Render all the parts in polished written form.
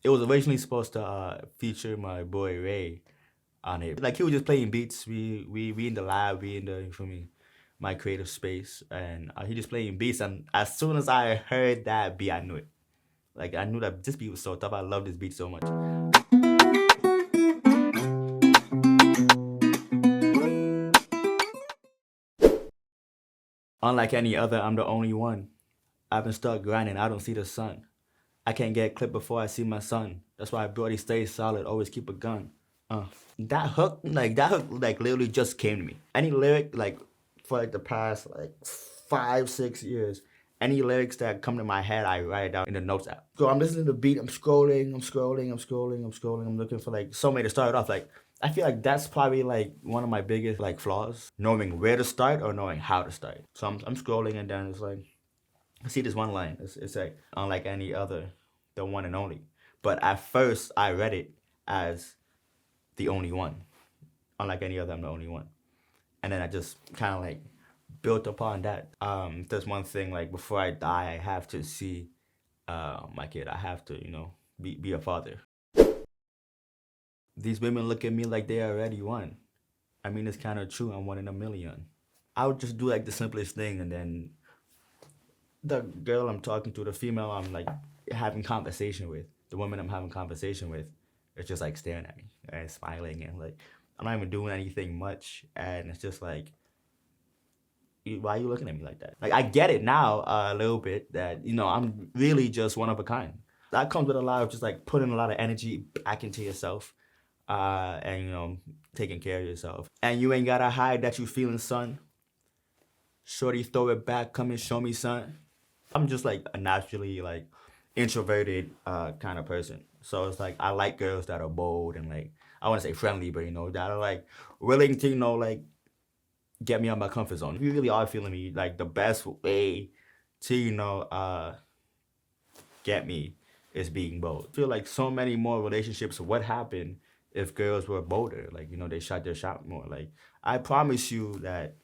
It was originally supposed to feature my boy Ray on it. Like he was just playing beats. We in the lab, we in the, you feel me, my creative space, and he just playing beats. And as soon as I heard that beat, I knew it. Like I knew that this beat was so tough. I love this beat so much. Unlike any other, I'm the only one. I've been stuck grinding, I don't see the sun. I can't get clipped before I see my son. That's why Brody stays solid, always keep a gun. That hook, like literally just came to me. Any lyric, like for like the past like 5-6 years, any lyrics that come to my head, I write it down in the notes app. So I'm listening to the beat, I'm scrolling, I'm looking for like some way to start it off. Like I feel like that's probably like one of my biggest like flaws, knowing where to start or knowing how to start. So I'm scrolling and then it's like, I see this one line. It's like, unlike any other, the one and only. But at first, I read it as the only one. Unlike any other, I'm the only one. And then I just kind of like built upon that. There's one thing, like before I die, I have to see my kid. I have to, you know, be a father. These women look at me like they already won. I mean, it's kind of true. I'm 1 in a million. I would just do like the simplest thing, and then the girl I'm talking to, the female I'm like having conversation with, the woman I'm having conversation with, it's just like staring at me and smiling, and like I'm not even doing anything much, and it's just like, why are you looking at me like that? Like I get it now a little bit that, you know, I'm really just one of a kind. That comes with a lot of just like putting a lot of energy back into yourself, and you know, taking care of yourself. And you ain't gotta hide that you feeling, son. Shorty, throw it back, come and show me, son. I'm just like a naturally like introverted kind of person. So it's like I like girls that are bold and like, I want to say friendly, but you know, that are like willing to, you know, like get me out of my comfort zone. If you really are feeling me, like the best way to, you know, get me is being bold. I feel like so many more relationships would happen if girls were bolder. Like, you know, they shot their shot more. Like, I promise you that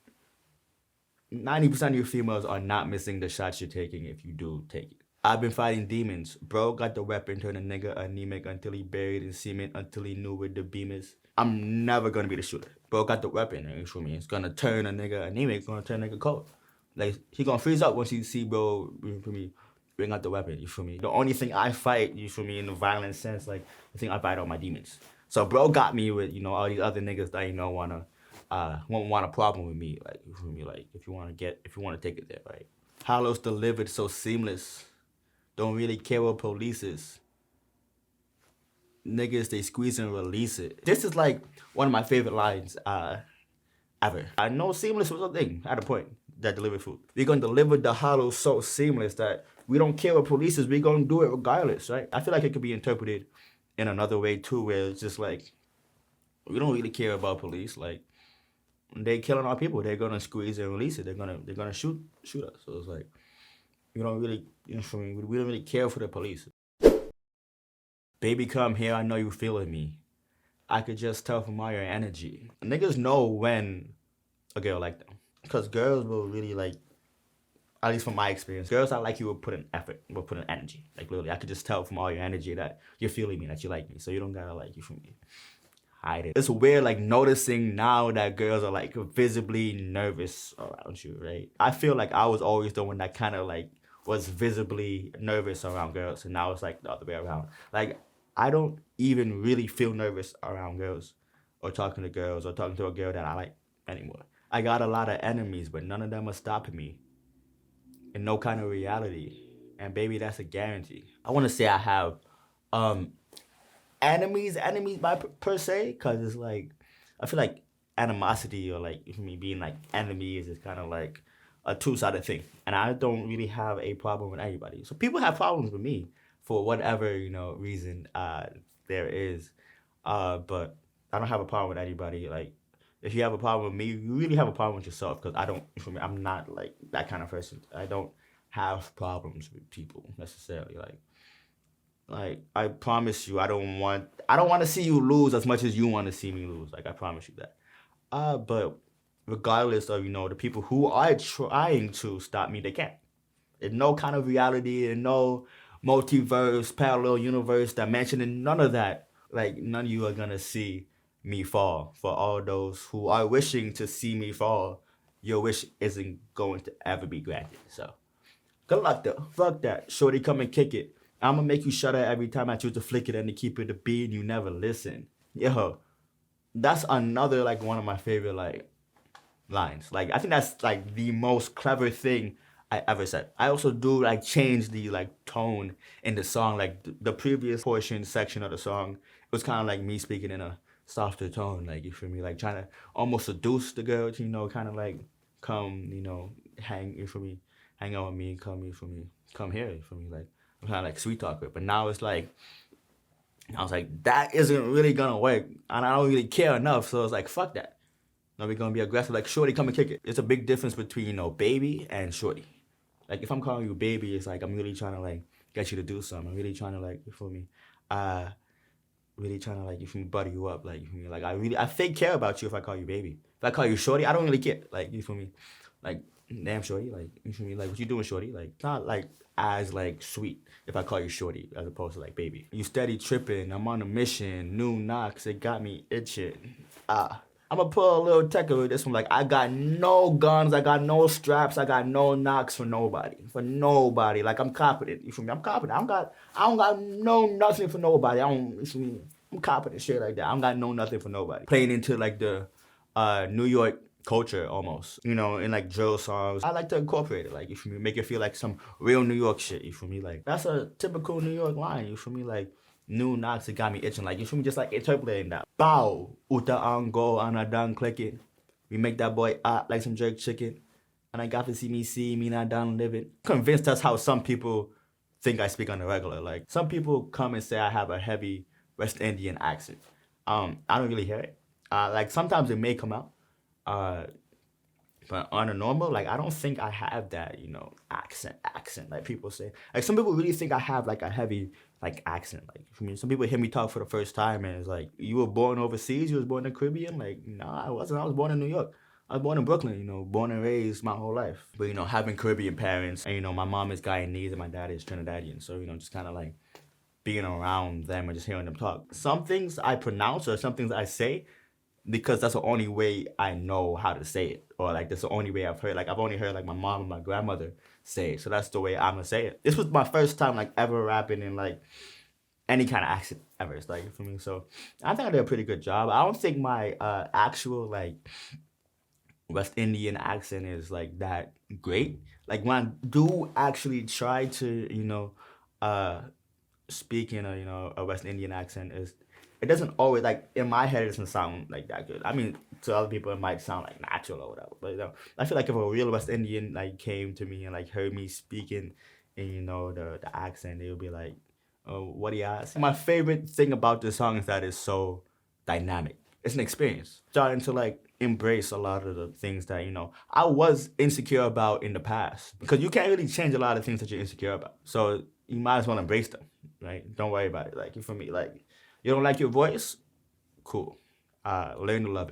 90% of you females are not missing the shots you're taking if you do take it. I've been fighting demons. Bro got the weapon, turn a nigga anemic until he buried in cement, until he knew where the beam is. I'm never gonna be the shooter. Bro got the weapon, you feel me? It's gonna turn a nigga anemic, it's gonna turn a nigga cold. Like, he gonna freeze up once he see bro, you feel me, bring out the weapon, you feel me? The only thing I fight, you feel me, in the violent sense, like, the thing I fight are my demons. So bro got me with, you know, all these other niggas that, you know, won't want a problem with me, like, you feel me, like, if you wanna take it there, right? Hollows delivered so seamless, don't really care what police is. Niggas, they squeeze and release it. This is like one of my favorite lines ever. I know seamless was a thing at a point that delivered food. We're gonna deliver the hollow so seamless that we don't care what police is, we're gonna do it regardless, right? I feel like it could be interpreted in another way too, where it's just like, we don't really care about police. Like, they killing our people, they're gonna squeeze and release it. They're gonna shoot us. So it's like, we don't really, you know, we don't really care for the police. Baby, come here, I know you feeling me. I could just tell from all your energy. Niggas know when a girl like them. Because girls will really like, at least from my experience, girls I like you will put in effort, will put in energy. Like literally, I could just tell from all your energy that you're feeling me, that you like me. So you don't gotta like, you feel me, hide it. It's weird like noticing now that girls are like visibly nervous around you, right? I feel like I was always the one that kind of like was visibly nervous around girls, and now it's like the other way around. Like, I don't even really feel nervous around girls or talking to girls or talking to a girl that I like anymore. I got a lot of enemies, but none of them are stopping me in no kind of reality. And baby, that's a guarantee. I want to say I have enemies by per se, because it's like, I feel like animosity or like me being like enemies is kind of like a two-sided thing, and I don't really have a problem with anybody. So people have problems with me for whatever, you know, reason there is, but I don't have a problem with anybody. Like, if you have a problem with me, you really have a problem with yourself, because I'm not like that kind of person. I don't have problems with people necessarily. Like I promise you, I don't want to see you lose as much as you want to see me lose. Like, I promise you that. But regardless of, you know, the people who are trying to stop me, they can't. In no kind of reality, in no multiverse, parallel universe, dimension, and none of that. Like none of you are gonna see me fall. For all those who are wishing to see me fall, your wish isn't going to ever be granted. So good luck though. Fuck that. Shorty, come and kick it. I'ma make you shudder every time I choose to flick it and to keep it a beat and you never listen. Yo, that's another like one of my favorite like lines. Like I think that's like the most clever thing I ever said. I also do like change the like tone in the song. Like the previous portion section of the song, it was kind of like me speaking in a softer tone. Like you feel me? Like trying to almost seduce the girl to, you know, kind of like come, you know, hang, you feel me? Hang out with me, come, you feel me? Come here, you feel me? Like I'm kind of like sweet talk it. But now it's like I was like, that isn't really gonna work, and I don't really care enough. So I was like, fuck that. Now we're gonna be aggressive. Like, shorty, come and kick it. It's a big difference between, you know, baby and shorty. Like, if I'm calling you baby, it's like I'm really trying to like get you to do something. I'm really trying to like, you feel me? Really trying to like, you feel me, butter you up. Like, you feel me? Like, I fake care about you if I call you baby. If I call you shorty, I don't really care. Like, you feel me? Like, damn shorty. Like, you feel me? Like, what you doing, shorty? Like, it's not like as like sweet if I call you shorty as opposed to like baby. You steady tripping. I'm on a mission. New knocks. It got me itching. I'm gonna put a little tech with this one. Like, I got no guns, I got no straps, I got no knocks for nobody. For nobody. Like, I'm confident. You feel me? I'm confident. I don't got no nothing for nobody. You feel me? I'm confident, shit like that. I don't got no nothing for nobody. Playing into like the New York culture almost, you know, in like drill songs. I like to incorporate it, like, you feel me? Make it feel like some real New York shit, you feel me? Like, that's a typical New York line, you feel me? Like, new knocks, it got me itching. Like, you feel me? Just like interpolating that. Bow, uta ango, anadang click it. We make that boy like some jerk chicken. And I got to see me not down living. Convinced that's how some people think I speak on the regular. Like, some people come and say I have a heavy West Indian accent. I don't really hear it. Like, sometimes it may come out. But on a normal, like, I don't think I have that, you know, accent, like people say. Like, some people really think I have, like, a heavy, like, accent. Like, I mean, some people hear me talk for the first time, and it's like, you were born overseas? You was born in the Caribbean? Like, no, I wasn't. I was born in New York. I was born in Brooklyn, you know, born and raised my whole life. But, you know, having Caribbean parents, and, you know, my mom is Guyanese, and my dad is Trinidadian. So, you know, just kind of, like, being around them and just hearing them talk. Some things I pronounce or some things I say because that's the only way I know how to say it. Or like that's the only way I've heard. Like I've only heard like my mom and my grandmother say it. So that's the way I'm gonna say it. This was my first time like ever rapping in like any kind of accent ever. It's like for me. So I think I did a pretty good job. I don't think my actual like West Indian accent is like that great. Like when I do actually try to, you know, speak in a, you know, a West Indian accent, is it doesn't always, like, in my head, it doesn't sound like that good. I mean, to other people, it might sound like natural or whatever. But, you know, I feel like if a real West Indian, like, came to me and, like, heard me speaking in, you know, the accent, they would be like, oh, what do you ask? My favorite thing about this song is that it's so dynamic. It's an experience. Starting to, like, embrace a lot of the things that, you know, I was insecure about in the past. Because you can't really change a lot of things that you're insecure about. So you might as well embrace them, right? Don't worry about it. Like, you feel me? Like, you don't like your voice? Cool. Learn to love it.